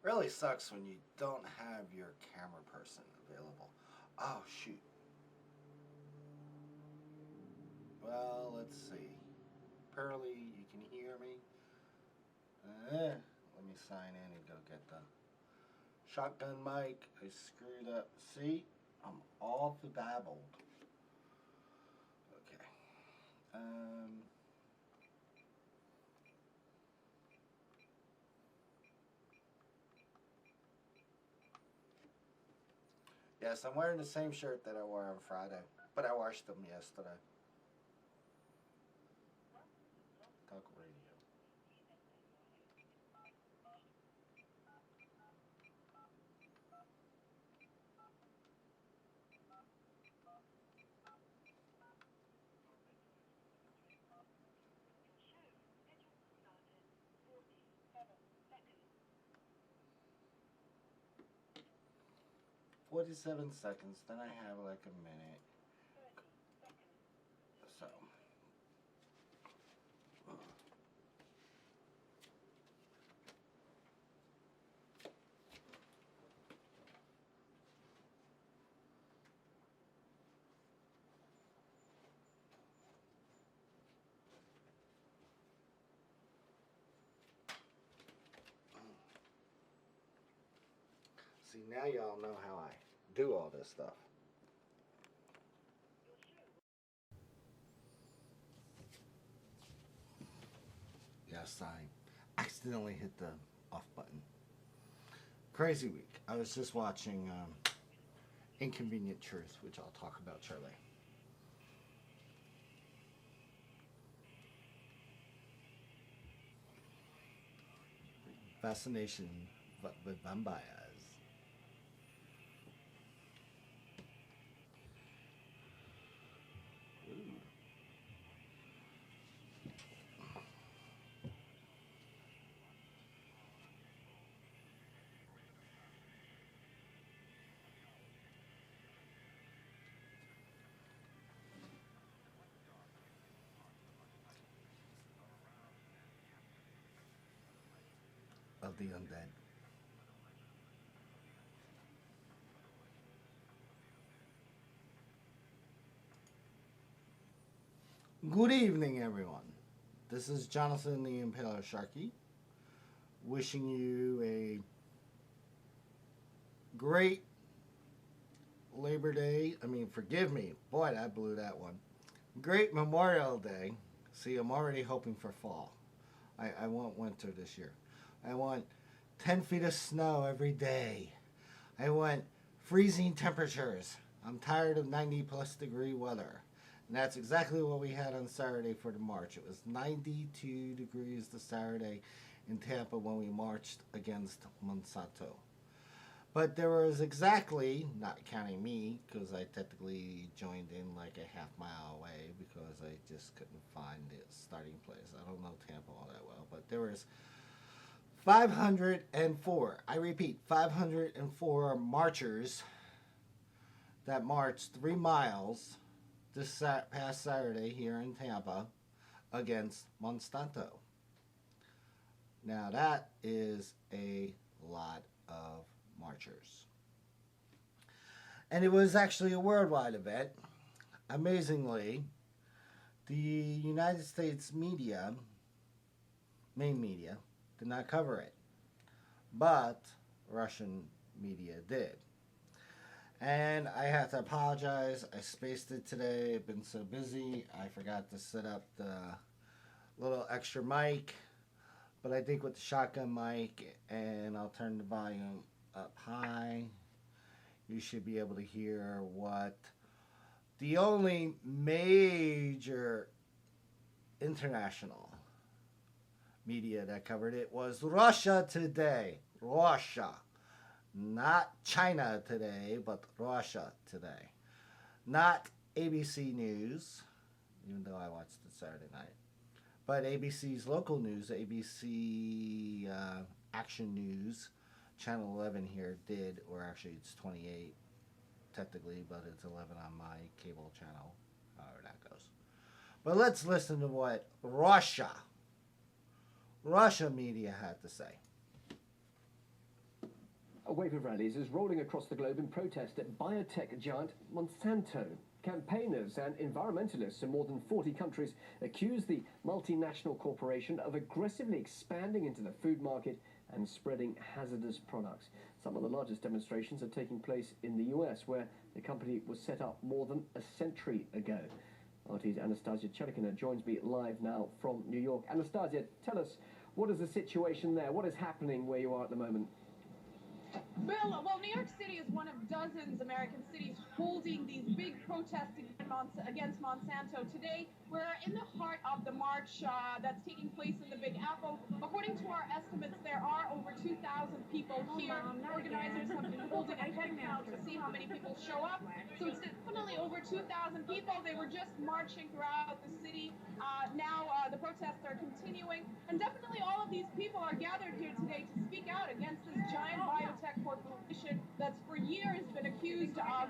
Really sucks when you don't have your camera person available. Oh, shoot. Well, let's see. Pearly, you can hear me? Let me sign in and go get the shotgun mic. I screwed up. See? I'm all babbled. Okay. Yes, I'm wearing the same shirt that I wore on Friday, but I washed them yesterday. Talk radio. 47 seconds, then I have like a minute. So. See, now y'all know how I do all this stuff. Yes, I accidentally hit the off button. Crazy week. I was just watching Inconvenient Truth, which I'll talk about shortly. Fascination with vampires. Of the undead. Good evening, everyone. This is Jonathan the Impaler Sharkey, wishing you a great Labor Day. Forgive me. Boy, I blew that one. Great Memorial Day. See, I'm already hoping for fall. I want winter this year. I want 10 feet of snow every day. I want freezing temperatures. I'm tired of 90 plus degree weather. And that's exactly what we had on Saturday for the march. It was 92 degrees the Saturday in Tampa when we marched against Monsanto. But there was exactly, not counting me, because I technically joined in like a half mile away because I just couldn't find the starting place. I don't know Tampa all that well, but there was 504, I repeat, 504 marchers that marched 3 miles this past Saturday here in Tampa against Monsanto. Now that is a lot of marchers. And it was actually a worldwide event. Amazingly, the United States media, main media, did not cover it. But Russian media did. And I have to apologize. I spaced it today. I've been so busy. I forgot to set up the little extra mic. But I think with the shotgun mic, and I'll turn the volume up high, you should be able to hear what the only major international media that covered it was Russia Today. Russia. Not China Today, but Russia Today. Not ABC News, even though I watched it Saturday night. But ABC's local news, ABC Action News, Channel 11 here did, or actually it's 28 technically, but it's 11 on my cable channel, however that goes. But let's listen to what Russia Russia media had to say. A wave of rallies is rolling across the globe in protest at biotech giant Monsanto. Campaigners and environmentalists in more than 40 countries accuse the multinational corporation of aggressively expanding into the food market and spreading hazardous products. Some of the largest demonstrations are taking place in the US, where the company was set up more than a century ago. RT's Anastasia Chelikina joins me live now from New York. Anastasia, tell us, what is the situation there? What is happening where you are at the moment? Bill, well, New York City is one of dozens American cities holding these big protests against Monsanto. Today, we're in the heart of the march that's taking place in the Big Apple. According to our estimates, there are over 2,000 people here. Organizers have been holding a head count to see how many people show up. So it's definitely over 2,000 people. They were just marching throughout the city. Now the protests are continuing. And definitely all of these people are gathered here today to speak out against this giant biotech corporation that's for years been accused of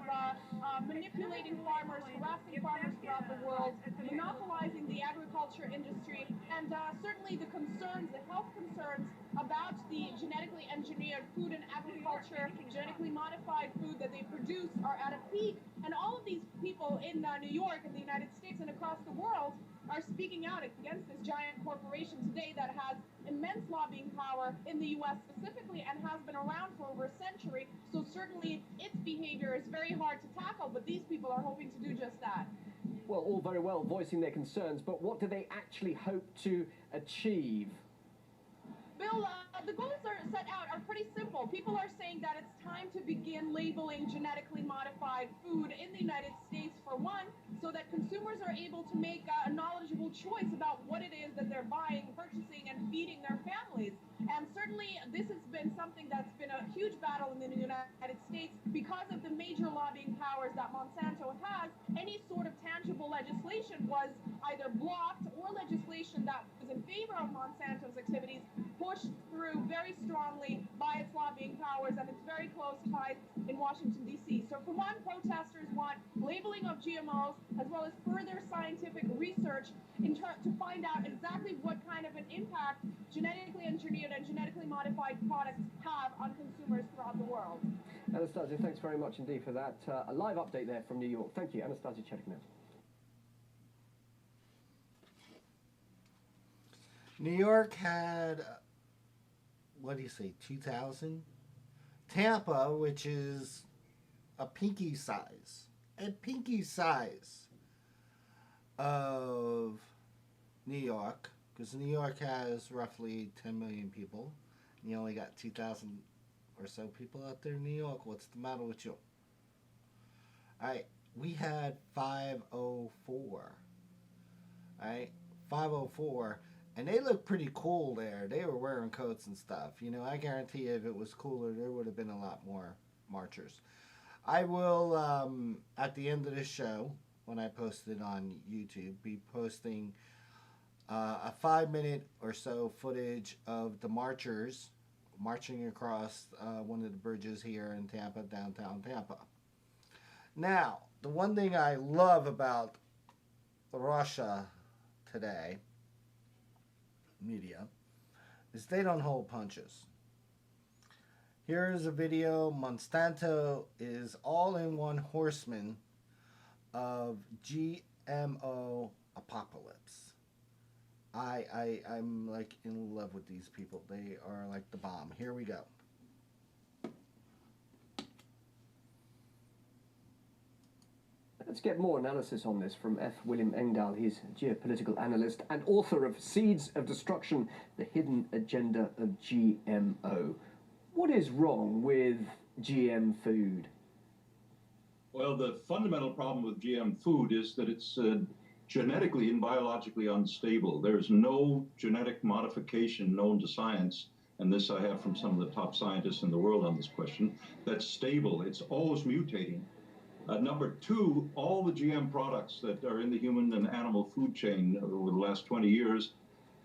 manipulating farmers, harassing farmers throughout the world, monopolizing the agriculture industry, and certainly the concerns, the health concerns about the genetically engineered food and agriculture, genetically modified food that they produce are at a peak. And all of these people in New York and the United States and across the world are speaking out against this giant corporation today that has immense lobbying power in the U.S. specifically and has been around for over a century. So certainly its behavior is very hard to tackle, but these people are hoping to do just that. Well, all very well voicing their concerns, but what do they actually hope to achieve? Bill, the goals are set out are pretty simple. People are saying that it's time to begin labeling genetically modified food in the United States, for one, so that consumers are able to make a knowledgeable choice about what it is that they're buying, purchasing, and feeding their families. And certainly this has been something that's been a huge battle in the United States because of the major lobbying powers that Monsanto has. Any sort of tangible legislation was either blocked or legislation that was in favor of Monsanto's activities pushed through very strongly by its lobbying powers and its very close ties in Washington, D.C. So for one, protesters want labeling of GMOs as well as further scientific research to find out exactly what kind of an impact genetically engineered and genetically modified products have on consumers throughout the world. Anastasia, thanks very much indeed for that. A live update there from New York. Thank you, Anastasia Chelikina. New York had, what do you say, 2,000? Tampa, which is a pinky size of New York, because New York has roughly 10 million people, and you only got 2,000 or so people out there in New York. What's the matter with you? All right, we had 504. All right, 504. And they look pretty cool there. They were wearing coats and stuff. You know, I guarantee you if it was cooler, there would have been a lot more marchers. I will, at the end of this show, when I post it on YouTube, be posting a 5-minute or so footage of the marchers marching across one of the bridges here in Tampa, downtown Tampa. Now, the one thing I love about Russia today, media, is they don't hold punches. Here's a video. Monsanto is all in one horseman of GMO apocalypse. I'm like in love with these people. They are like the bomb. Here we go. Let's get more analysis on this from F. William Engdahl. He's a geopolitical analyst and author of Seeds of Destruction, The Hidden Agenda of GMO. What is wrong with GM food? Well, the fundamental problem with GM food is that it's genetically and biologically unstable. There's no genetic modification known to science, and this I have from some of the top scientists in the world on this question, that's stable. It's always mutating. Number two, all the GM products that are in the human and animal food chain over the last 20 years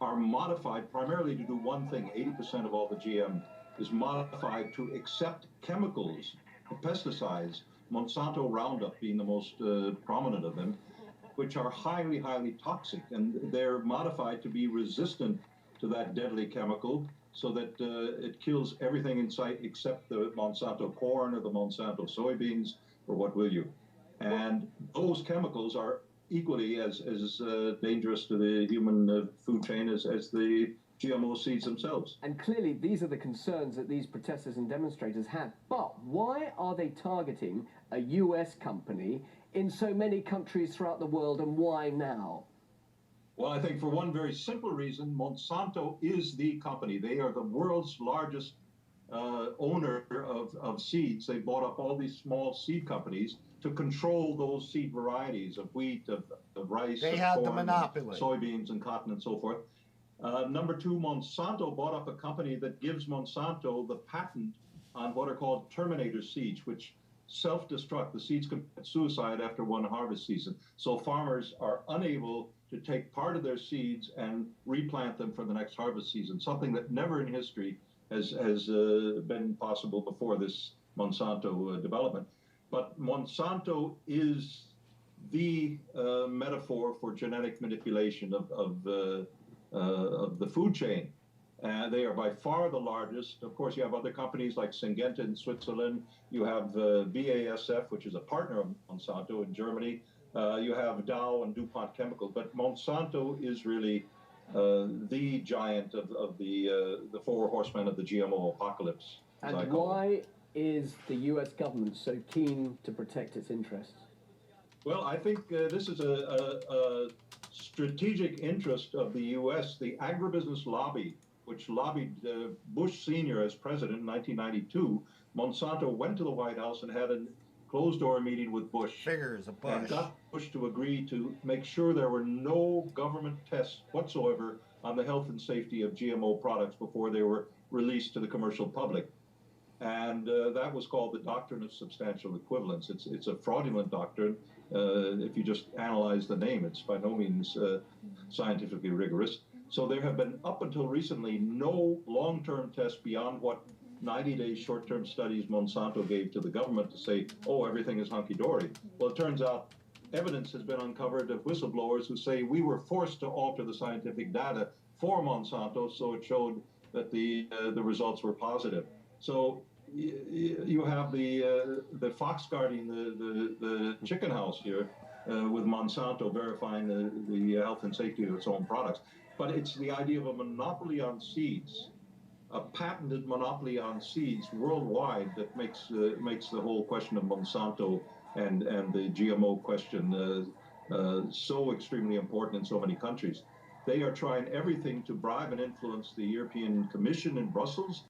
are modified primarily to do one thing. 80% of all the GM is modified to accept chemicals, pesticides, Monsanto Roundup being the most prominent of them, which are highly, highly toxic, and they're modified to be resistant to that deadly chemical so that it kills everything in sight except the Monsanto corn or the Monsanto soybeans or what will you. And those chemicals are equally as dangerous to the human food chain as the GMO seeds themselves. And clearly, these are the concerns that these protesters and demonstrators have. But why are they targeting a US company in so many countries throughout the world, and why now? Well, I think for one very simple reason, Monsanto is the company. They are the world's largest owner of seeds. They bought up all these small seed companies to control those seed varieties of wheat, of rice, They of had corn, the monopoly. soybeans and cotton and so forth. Number two, Monsanto bought up a company that gives Monsanto the patent on what are called terminator seeds, which self-destruct. The seeds commit suicide after one harvest season. So farmers are unable to take part of their seeds and replant them for the next harvest season, something that never in history has been possible before this Monsanto development. But Monsanto is the metaphor for genetic manipulation of the food chain. They are by far the largest. Of course, you have other companies like Syngenta in Switzerland. You have BASF, which is a partner of Monsanto in Germany. You have Dow and DuPont Chemical. But Monsanto is really the giant of the four horsemen of the GMO apocalypse. And why is the US government so keen to protect its interests? Well, I think this is a strategic interest of the U.S. The agribusiness lobby, which lobbied Bush Sr. as president in 1992, Monsanto went to the White House and had a closed-door meeting with Bush. Figures of Bush. And got Bush to agree to make sure there were no government tests whatsoever on the health and safety of GMO products before they were released to the commercial public. And that was called the doctrine of substantial equivalence. It's a fraudulent doctrine. If you just analyze the name, it's by no means scientifically rigorous. So there have been, up until recently, no long-term tests beyond what 90-day short-term studies Monsanto gave to the government to say, oh, everything is hunky-dory. Well, it turns out evidence has been uncovered of whistleblowers who say we were forced to alter the scientific data for Monsanto so it showed that the results were positive. So you have the fox guarding the chicken house here with Monsanto verifying the health and safety of its own products. But it's the idea of a monopoly on seeds, a patented monopoly on seeds worldwide that makes the whole question of Monsanto and the GMO question so extremely important in so many countries. They are trying everything to bribe and influence the European Commission in Brussels